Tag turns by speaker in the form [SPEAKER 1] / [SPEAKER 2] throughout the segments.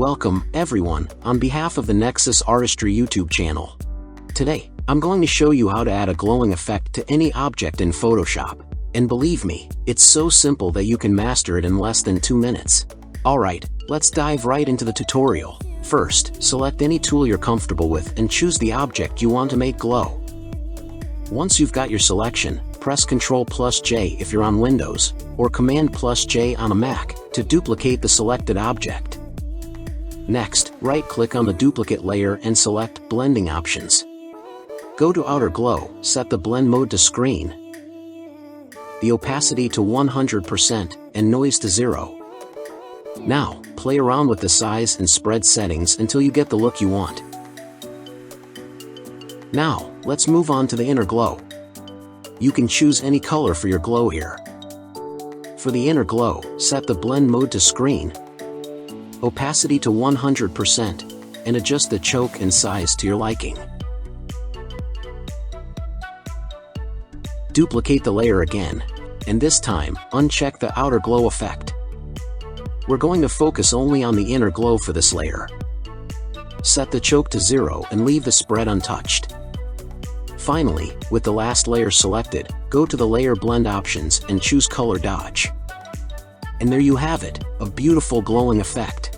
[SPEAKER 1] Welcome, everyone, on behalf of the Nexus Artistry YouTube channel. Today, I'm going to show you how to add a glowing effect to any object in Photoshop. And believe me, it's so simple that you can master it in less than 2 minutes. Alright, let's dive right into the tutorial. First, select any tool you're comfortable with and choose the object you want to make glow. Once you've got your selection, press Ctrl+J if you're on Windows, or Command+J on a Mac, to duplicate the selected object. Next, right-click on the duplicate layer and select Blending Options. Go to Outer Glow, set the blend mode to screen, the opacity to 100%, and noise to 0. Now, play around with the size and spread settings until you get the look you want. Now, let's move on to the inner glow. You can choose any color for your glow here. For the inner glow, set the blend mode to screen, opacity to 100%, and adjust the choke and size to your liking. Duplicate the layer again, and this time, uncheck the outer glow effect. We're going to focus only on the inner glow for this layer. Set the choke to 0 and leave the spread untouched. Finally, with the last layer selected, go to the Layer Blend options and choose Color Dodge. And there you have it, a beautiful glowing effect.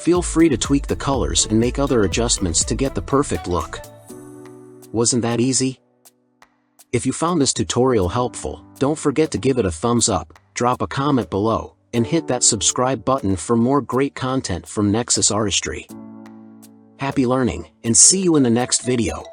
[SPEAKER 1] Feel free to tweak the colors and make other adjustments to get the perfect look. Wasn't that easy? If you found this tutorial helpful, don't forget to give it a thumbs up, drop a comment below, and hit that subscribe button for more great content from Nexus Artistry. Happy learning, and see you in the next video.